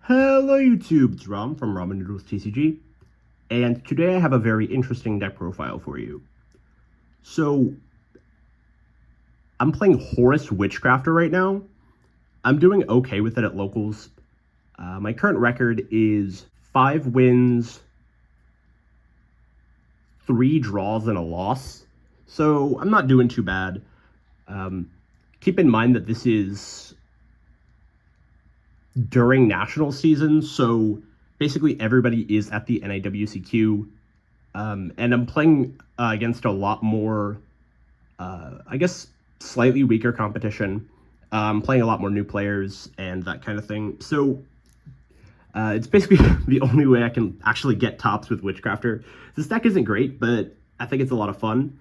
Hello YouTube, it's Rom from Ramen Noodles TCG, and today I have a very interesting deck profile for you. So, I'm playing Horus Witchcrafter right now. I'm doing okay with it at locals. My current record is 5 wins, 3 draws, and a loss. So, I'm not doing too bad. Keep in mind that this is during national season, so basically everybody is at the NAWCQ, and I'm playing against a lot more, I guess, slightly weaker competition. I'm playing a lot more new players and that kind of thing, so it's basically the only way I can actually get tops with Witchcrafter. This deck isn't great, but I think it's a lot of fun,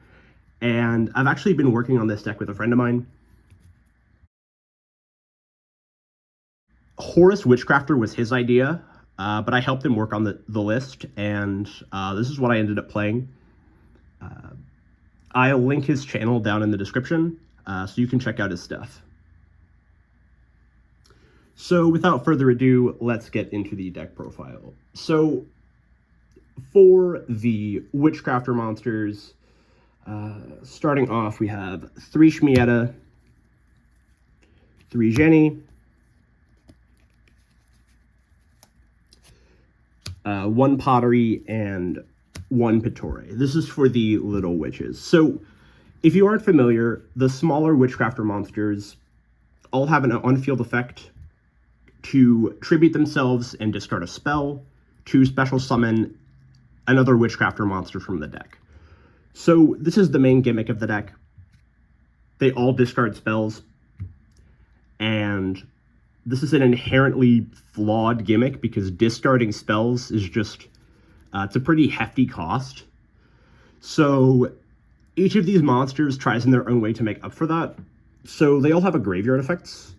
and I've actually been working on this deck with a friend of mine. Horus Witchcrafter was his idea, but I helped him work on the list, and this is what I ended up playing. I'll link his channel down in the description, so you can check out his stuff. So without further ado, let's get into the deck profile. So for the Witchcrafter monsters, starting off, we have 3 Shmieta, 3 Jenny, 1 Pottery, and 1 Pittore. This is for the little witches. So, if you aren't familiar, the smaller Witchcrafter monsters all have an on-field effect to tribute themselves and discard a spell, to special summon another Witchcrafter monster from the deck. So, this is the main gimmick of the deck. They all discard spells, and this is an inherently flawed gimmick because discarding spells is just, it's a pretty hefty cost. So each of these monsters tries in their own way to make up for that. So they all have a graveyard effects.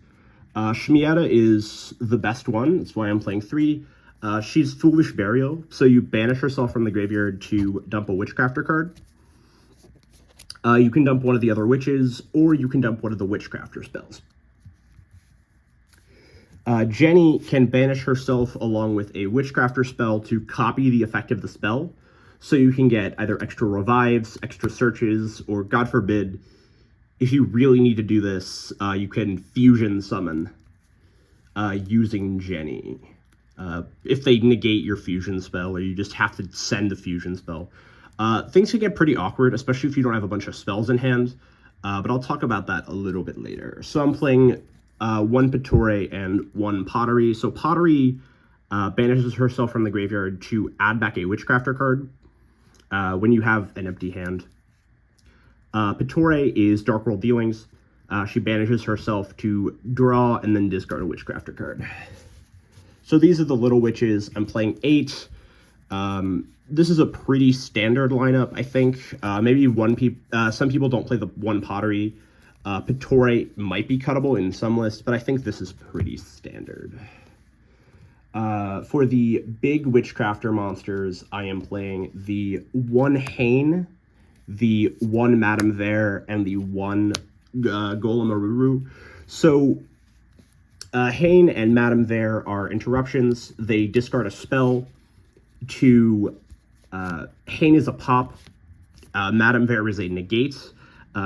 Shmieta is the best one. That's why I'm playing 3. She's Foolish Burial, so you banish herself from the graveyard to dump a Witchcrafter card. You can dump one of the other witches, or you can dump one of the Witchcrafter spells. Jenny can banish herself along with a Witchcrafter spell to copy the effect of the spell, so you can get either extra revives, extra searches, or God forbid, if you really need to do this, you can fusion summon using Jenny. If they negate your fusion spell, or you just have to send the fusion spell. Things can get pretty awkward, especially if you don't have a bunch of spells in hand, but I'll talk about that a little bit later. So I'm playing 1 Pittore and 1 Pottery. So Pottery banishes herself from the graveyard to add back a Witchcrafter card when you have an empty hand. Pittore is Dark World Dealings. She banishes herself to draw and then discard a Witchcrafter card. So these are the little witches. I'm playing 8. This is a pretty standard lineup, I think. Maybe some people don't play the 1 Pottery. Pittore might be cuttable in some lists, but I think this is pretty standard. For the big Witchcrafter monsters, I am playing the 1 Hane, the 1 Madame There, and the 1 Golem Aruru. So, Hane and Madame There are interruptions. They discard a spell to... Hane is a pop. Madame There is a negate.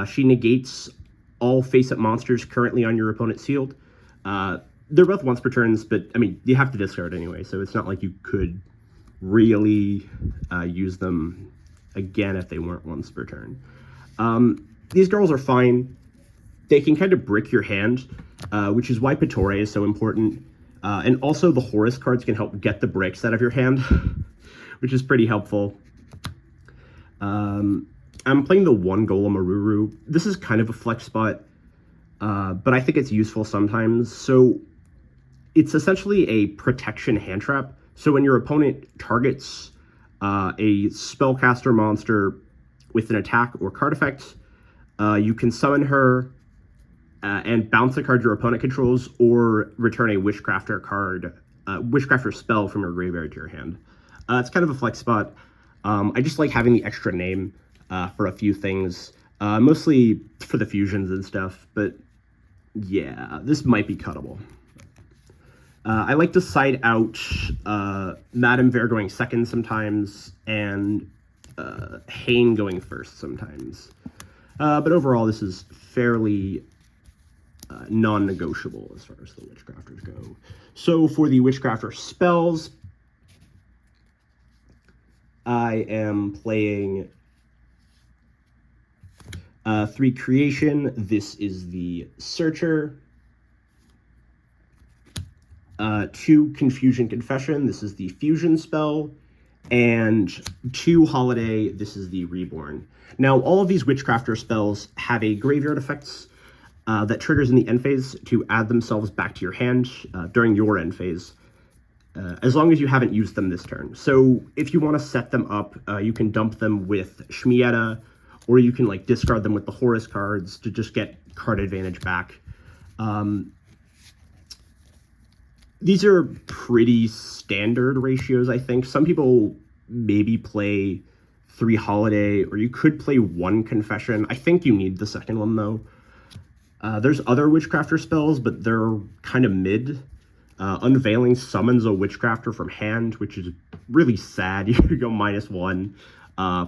She negates all face-up monsters currently on your opponent's field. They're both once per turns, but, I mean, you have to discard anyway, so it's not like you could really use them again if they weren't once per turn. These girls are fine. They can kind of brick your hand, which is why Pittore is so important. And also the Horus cards can help get the bricks out of your hand, which is pretty helpful. I'm playing the 1 Golem Aruru. This is kind of a flex spot, but I think it's useful sometimes. So it's essentially a protection hand trap. So when your opponent targets a spellcaster monster with an attack or card effect, you can summon her and bounce a card your opponent controls, or return a Witchcrafter card, Witchcrafter spell from your graveyard to your hand. It's kind of a flex spot. I just like having the extra name for a few things, mostly for the fusions and stuff, but yeah, this might be cuttable. I like to side out Madame Vare going second sometimes, and Hane going first sometimes. But overall, this is fairly non-negotiable as far as the Witchcrafters go. So for the Witchcrafter spells, I am playing 3 Creation. This is the Searcher. 2 Confusion Confession. This is the Fusion spell. And 2 Holiday. This is the Reborn. Now, all of these Witchcrafter spells have a graveyard effects that triggers in the end phase to add themselves back to your hand during your end phase, as long as you haven't used them this turn. So if you want to set them up, you can dump them with Shmieta, or you can like discard them with the Horus cards to just get card advantage back. These are pretty standard ratios, I think. Some people maybe play 3 Holiday, or you could play 1 Confession. I think you need the second one, though. There's other Witchcrafter spells, but they're kind of mid. Unveiling summons a Witchcrafter from hand, which is really sad. You go -1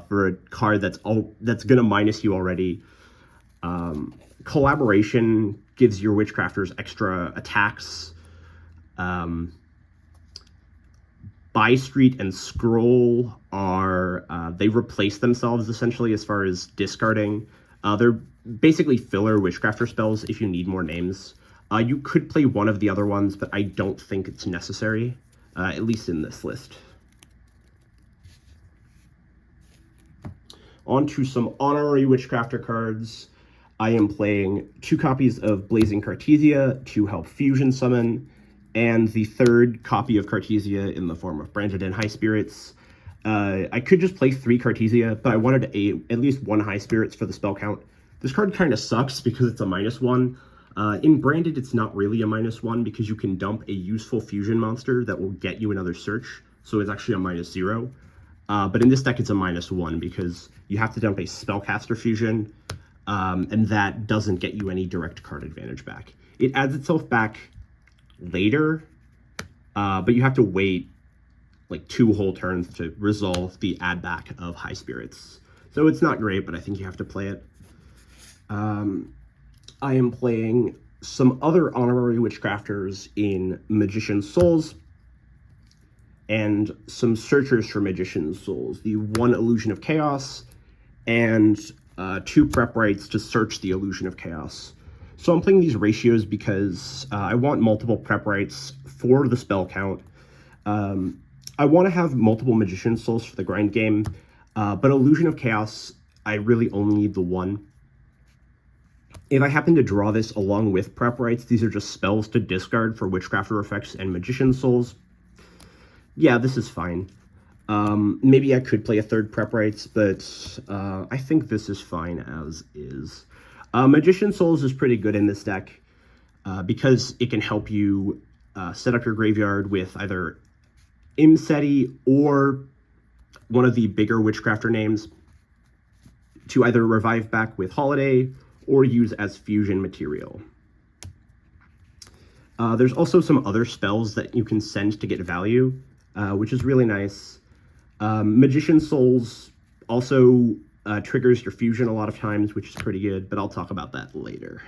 for a card that's gonna minus you already. Collaboration gives your Witchcrafters extra attacks. Buy Street and Scroll are they replace themselves essentially as far as discarding. They're basically filler Witchcrafter spells if you need more names. You could play one of the other ones, but I don't think it's necessary, at least in this list. On to some Honorary Witchcrafter cards. I am playing 2 copies of Blazing Cartesia to help Fusion Summon, and the 3rd copy of Cartesia in the form of Branded High Spirits. I could just play 3 Cartesia, but I wanted at least 1 High Spirits for the spell count. This card kind of sucks because it's a -1. In Branded, it's not really a -1 because you can dump a useful fusion monster that will get you another search, so it's actually a -0. But in this deck, it's a -1 because you have to dump a Spellcaster fusion, and that doesn't get you any direct card advantage back. It adds itself back later, but you have to wait like 2 whole turns to resolve the add back of High Spirits. So it's not great, but I think you have to play it. I am playing some other Honorary Witchcrafters in Magician's Souls, and some Searchers for Magician's Souls. The 1 Illusion of Chaos, and 2 Prep Rites to search the Illusion of Chaos. So I'm playing these ratios because I want multiple Prep Rites for the spell count. I want to have multiple Magician's Souls for the grind game, but Illusion of Chaos, I really only need the 1. If I happen to draw this along with Prep Rites, these are just spells to discard for Witchcrafter effects and Magician's Souls. Yeah, this is fine. Maybe I could play a 3rd Prep Rites, but I think this is fine as is. Magician's Souls is pretty good in this deck because it can help you set up your graveyard with either Imseti or one of the bigger Witchcrafter names to either revive back with Holiday or use as fusion material. There's also some other spells that you can send to get value, which is really nice. Magician's Souls also triggers your fusion a lot of times, which is pretty good, but I'll talk about that later.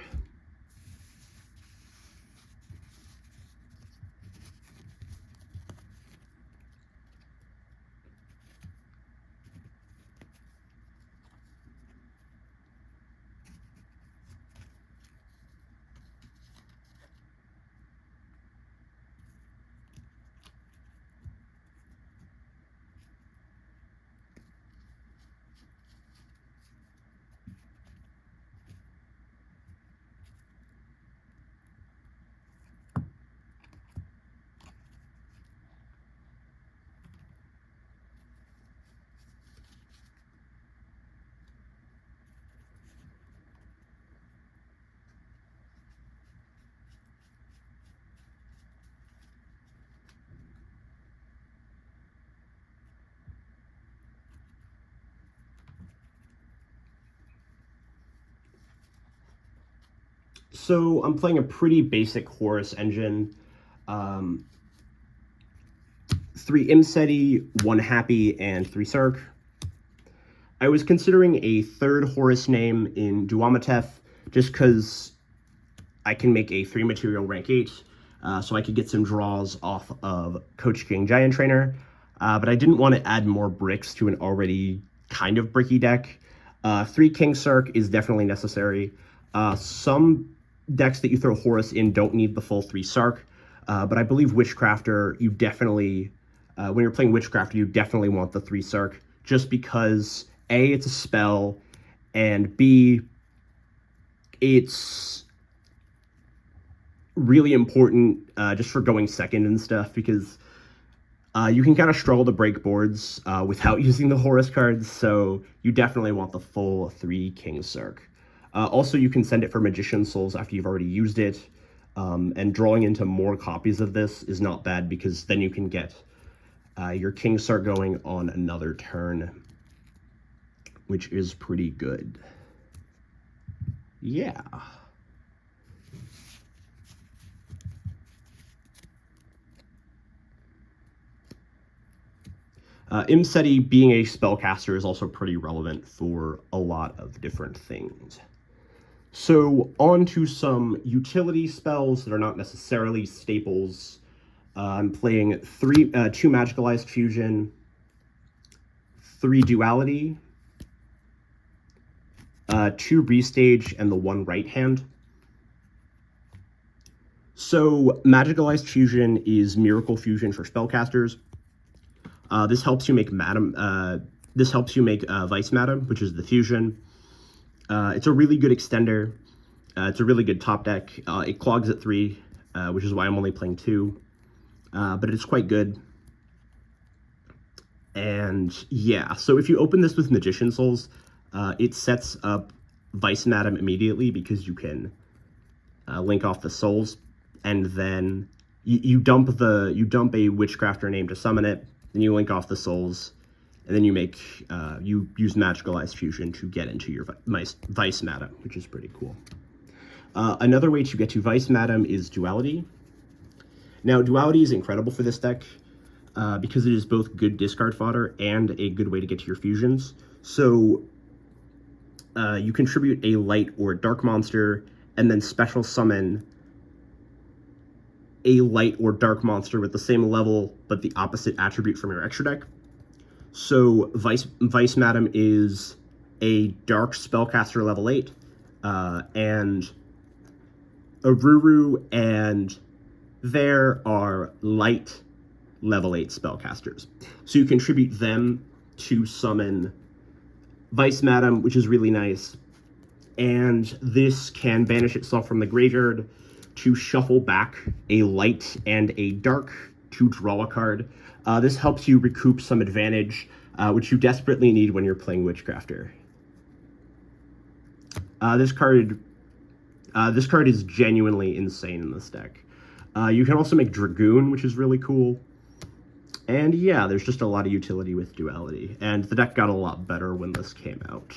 So I'm playing a pretty basic Horus engine. 3 Imseti, 1 Happy, and 3 Sark. I was considering a 3rd Horus name in Duamatef, just because I can make a 3 material rank 8, so I could get some draws off of Coach King Giant Trainer, but I didn't want to add more bricks to an already kind of bricky deck. 3 King Sark is definitely necessary. Some decks that you throw Horus in don't need the full 3 Sark, but I believe Witchcrafter, you definitely, when you're playing Witchcrafter, you definitely want the 3 Sark, just because A, it's a spell, and B, it's really important just for going second and stuff, because you can kind of struggle to break boards without using the Horus cards, so you definitely want the full 3 King Sark. Also, you can send it for Magician's Souls after you've already used it, and drawing into more copies of this is not bad, because then you can get your King Sark going on another turn, which is pretty good. Yeah. Imseti being a spellcaster is also pretty relevant for a lot of different things. So on to some utility spells that are not necessarily staples. I'm playing 2 Magicalized Fusion, 3 Duality, 2 Restage, and the 1 Right Hand. So Magicalized Fusion is Miracle Fusion for spellcasters. This helps you make Vice Madam, which is the fusion. It's a really good extender. It's a really good top deck. It clogs at 3, which is why I'm only playing 2. But it's quite good. And yeah, so if you open this with Magician Souls, it sets up Vice Madam immediately, because you can link off the souls, and then you dump a Witchcrafter name to summon it. Then you link off the souls, and then you use Magicalized Fusion to get into your Vice Madam, which is pretty cool. Another way to get to Vice Madam is Duality. Now, Duality is incredible for this deck, because it is both good discard fodder and a good way to get to your fusions. So you contribute a light or dark monster, and then special summon a light or dark monster with the same level but the opposite attribute from your extra deck. So Vice Madam is a dark spellcaster level 8, and Aruru and There are light level 8 spellcasters. So you contribute them to summon Vice Madam, which is really nice. And this can banish itself from the graveyard to shuffle back a light and a dark to draw a card. This helps you recoup some advantage, which you desperately need when you're playing Witchcrafter. This card is genuinely insane in this deck. You can also make Dragoon, which is really cool. And yeah, there's just a lot of utility with Duality, and the deck got a lot better when this came out.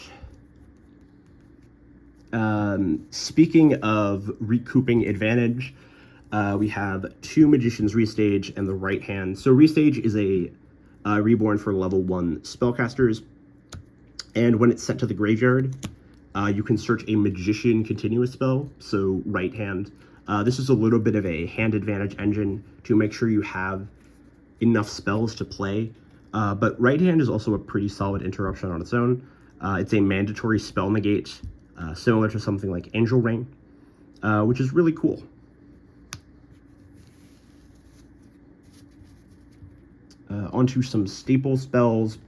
Speaking of recouping advantage, we have 2 Magician's Restage and the Right Hand. So Restage is a reborn for level 1 spellcasters, and when it's sent to the graveyard, you can search a Magician continuous spell, so Right Hand. This is a little bit of a hand advantage engine to make sure you have enough spells to play, but Right Hand is also a pretty solid interruption on its own. It's a mandatory spell negate, similar to something like Angel Ring, which is really cool. Onto some staple spells.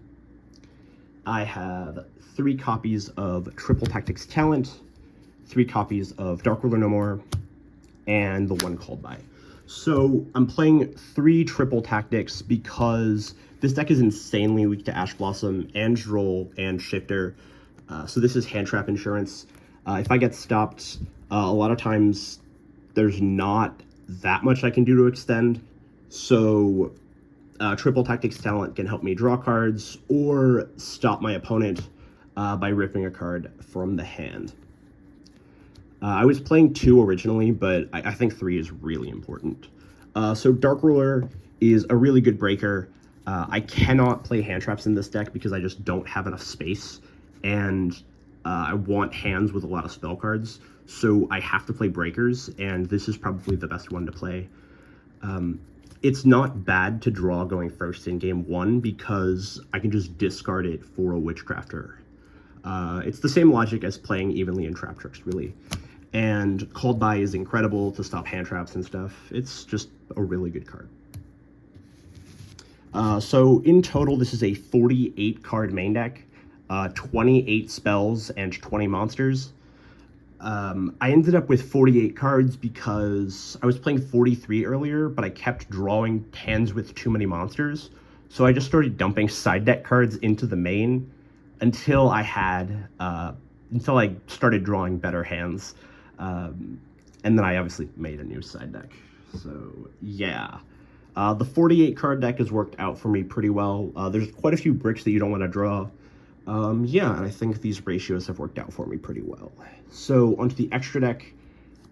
I have 3 copies of Triple Tactics Talent, 3 copies of Dark Ruler No More, and the 1 Called By. So I'm playing 3 Triple Tactics because this deck is insanely weak to Ash Blossom and Droll and Shifter. So this is hand trap insurance. If I get stopped, a lot of times there's not that much I can do to extend. So Triple Tactics Talent can help me draw cards or stop my opponent by ripping a card from the hand. I was playing 2 originally, but I think 3 is really important. So Dark Ruler is a really good breaker. I cannot play hand traps in this deck because I just don't have enough space, and I want hands with a lot of spell cards, so I have to play breakers, and this is probably the best one to play. It's not bad to draw going first in game 1 because I can just discard it for a Witchcrafter. It's the same logic as playing evenly in Trap Tricks, really. And Called By is incredible to stop hand traps and stuff. It's just a really good card. So in total, this is a 48 card main deck, 28 spells and 20 monsters. I ended up with 48 cards because I was playing 43 earlier, but I kept drawing hands with too many monsters. So I just started dumping side deck cards into the main until I started drawing better hands. And then I obviously made a new side deck. So yeah, the 48 card deck has worked out for me pretty well. There's quite a few bricks that you don't want to draw. Yeah, and I think these ratios have worked out for me pretty well. So onto the extra deck,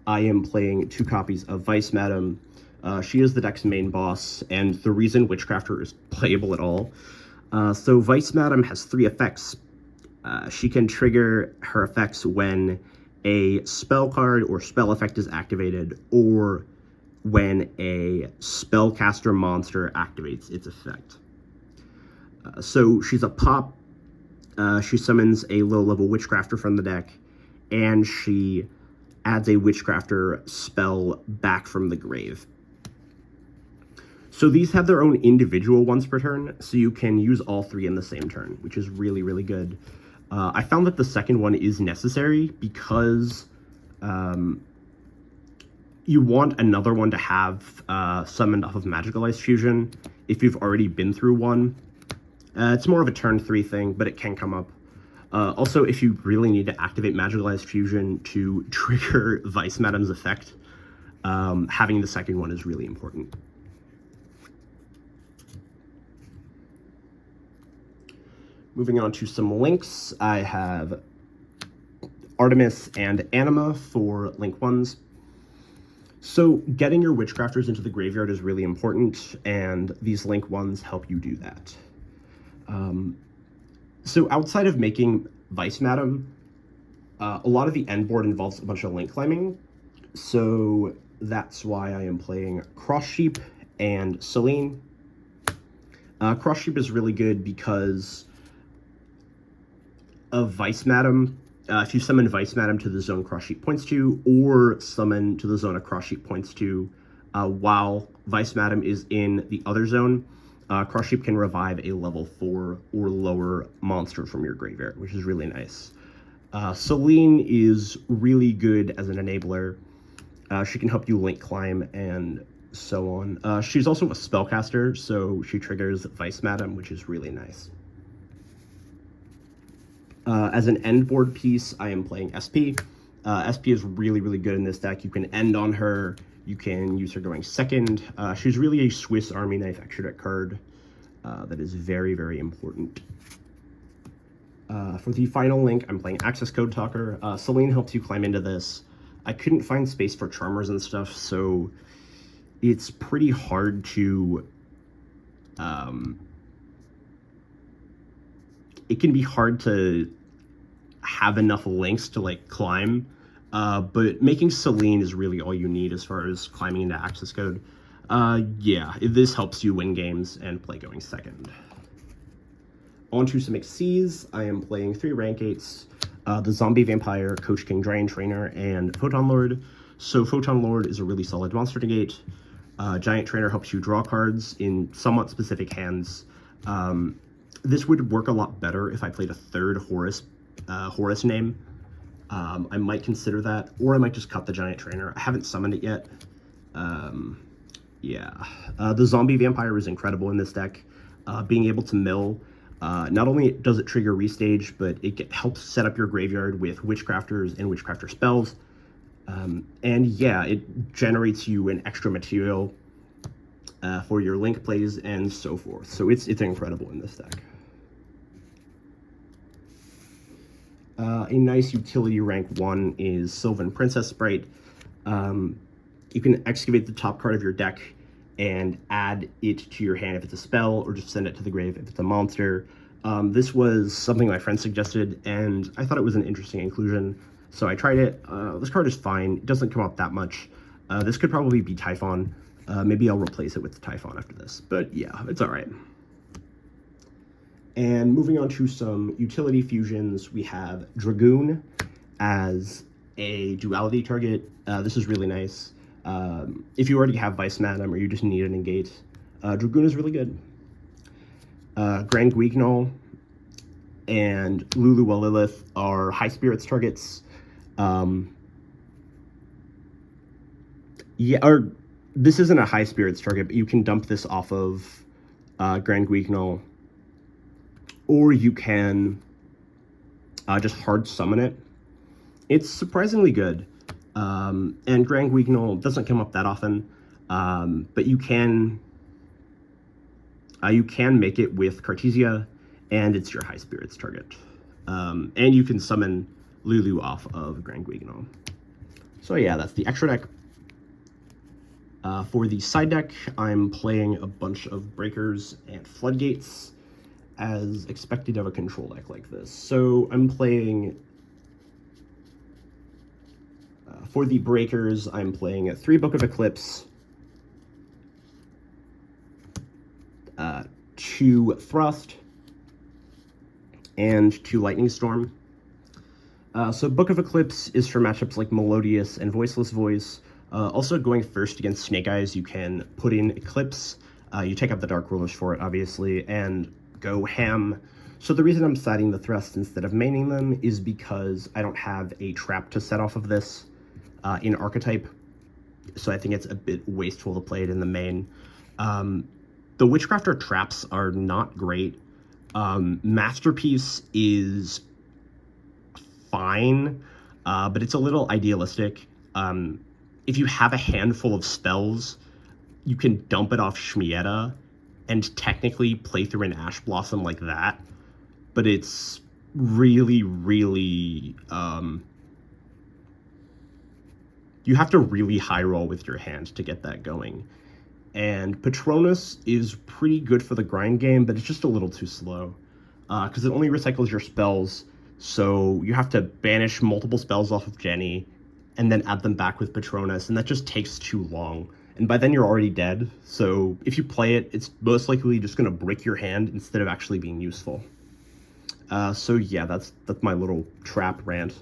I am playing 2 copies of Vice Madam. She is the deck's main boss, and the reason Witchcrafter is playable at all. So Vice Madam has 3 effects. She can trigger her effects when a spell card or spell effect is activated, or when a spellcaster monster activates its effect. So she's a pop. She summons a low-level Witchcrafter from the deck, and she adds a Witchcrafter spell back from the grave. So these have their own individual once per turn, so you can use all 3 in the same turn, which is really, really good. I found that the second one is necessary because you want another one to have summoned off of Magicalized Fusion if you've already been through one. It's more of a turn 3 thing, but it can come up. Also, if you really need to activate Magicalized Fusion to trigger Vice Madam's effect, having the second one is really important. Moving on to some links, I have Artemis and Anima for link 1s. So getting your Witchcrafters into the graveyard is really important, and these link 1s help you do that. So outside of making Vice Madam, a lot of the end board involves a bunch of link climbing, so that's why I am playing Cross Sheep and Selene. Cross Sheep is really good because of Vice Madam. If you summon Vice Madam to the zone Cross Sheep points to, or summon to the zone a Cross Sheep points to, while Vice Madam is in the other zone, Cross Sheep can revive a level 4 or lower monster from your graveyard, which is really nice. Selene is really good as an enabler. She can help you link climb and so on. She's also a spellcaster, so she triggers Vice Madam, which is really nice. As an end board piece, I am playing SP. SP is really, really good in this deck. You can end on her. You can use her going second. She's really a Swiss Army knife extra deck card that is very, very important. For the final link, I'm playing Access Code Talker. Selene helps you climb into this. I couldn't find space for Charmers and stuff, so it's pretty hard to... it can be hard to have enough links to, like, climb. But making Selene is really all you need as far as climbing into access code. Yeah, this helps you win games and play going second. On to some XCs, I am playing 3 rank 8s, the Zombie Vampire, Coach King Drain Trainer, and Photon Lord. So Photon Lord is a really solid monster negate. Giant Trainer helps you draw cards in somewhat specific hands. This would work a lot better if I played a 3rd Horus name. I might consider that, or I might just cut the Giant Trainer. I haven't summoned it yet. Yeah. The Zombie Vampire is incredible in this deck. Being able to mill, not only does it trigger restage, but it helps set up your graveyard with Witchcrafters and Witchcrafter spells. And yeah, it generates you an extra material for your link plays and so forth. So it's incredible in this deck. A nice utility rank 1 is Sylvan Princess Sprite. You can excavate the top card of your deck and add it to your hand if it's a spell, or just send it to the grave if it's a monster. This was something my friend suggested, and I thought it was an interesting inclusion, so I tried it. This card is fine. It doesn't come up that much. This could probably be Typhon. Maybe I'll replace it with the Typhon after this, but yeah, it's all right. And moving on to some utility fusions, we have Dragoon as a duality target. This is really nice. If you already have Vice Madam or you just need an negate, Dragoon is really good. Grand Guignol and Lulu Lilith are high spirits targets. This isn't a high spirits target, but you can dump this off of Grand Guignol, or you can just hard summon it. It's surprisingly good. And Grand Guignol doesn't come up that often, but you can make it with Cartesia, and it's your high spirits target. And you can summon Lulu off of Grand Guignol. So yeah, that's the extra deck. For the side deck, I'm playing a bunch of Breakers and Floodgates, as expected of a control deck like this. So I'm playing... for the Breakers, I'm playing a 3 Book of Eclipse, 2 Thrust, and 2 Lightning Storm. So Book of Eclipse is for matchups like Melodious and Voiceless Voice. Also going first against Snake Eyes, you can put in Eclipse. You take up the Dark Rulers for it, obviously, and go ham. So the reason I'm siding the Thrust instead of maining them is because I don't have a trap to set off of this in Archetype. So I think it's a bit wasteful to play it in the main. The Witchcrafter traps are not great. Masterpiece is fine, but it's a little idealistic. If you have a handful of spells, you can dump it off Shmieta and technically play through an Ash Blossom like that, but it's really, really... you have to really high roll with your hand to get that going. And Patronus is pretty good for the grind game, but it's just a little too slow, because it only recycles your spells, so you have to banish multiple spells off of Jenny, and then add them back with Patronus, and that just takes too long. And by then you're already dead, so if you play it, it's most likely just going to break your hand instead of actually being useful. So yeah, that's my little trap rant.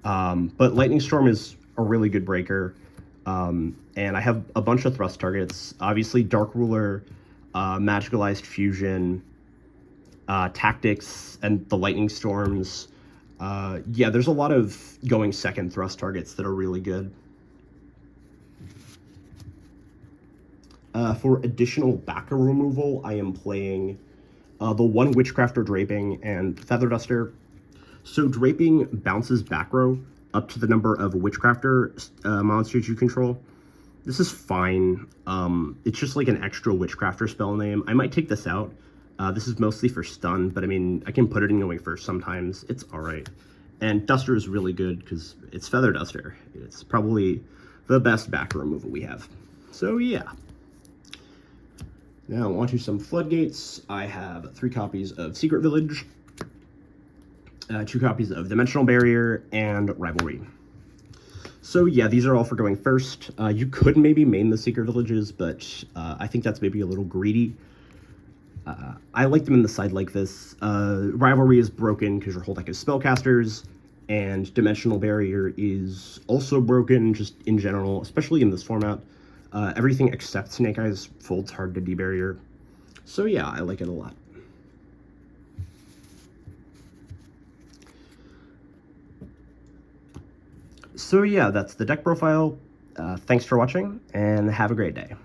But Lightning Storm is a really good breaker, and I have a bunch of thrust targets. Obviously, Dark Ruler, Magicalized Fusion, Tactics, and the Lightning Storms. Yeah, there's a lot of going second thrust targets that are really good. For additional backer removal, I am playing the 1 Witchcrafter Draping and Feather Duster. So Draping bounces back row up to the number of Witchcrafter monsters you control. This is fine. It's just like an extra Witchcrafter spell name. I might take this out. This is mostly for stun, but I mean, I can put it in going first sometimes. It's alright. And Duster is really good because it's Feather Duster. It's probably the best back removal we have. So yeah. Now on to some Floodgates. I have 3 copies of Secret Village, 2 copies of Dimensional Barrier, and Rivalry. So yeah, these are all for going first. You could maybe main the Secret Villages, but I think that's maybe a little greedy. I like them in the side like this. Rivalry is broken because your whole deck is Spellcasters, and Dimensional Barrier is also broken just in general, especially in this format. Everything except Snake Eyes folds hard to debarrier. So yeah, I like it a lot. So yeah, that's the deck profile. Thanks for watching, and have a great day.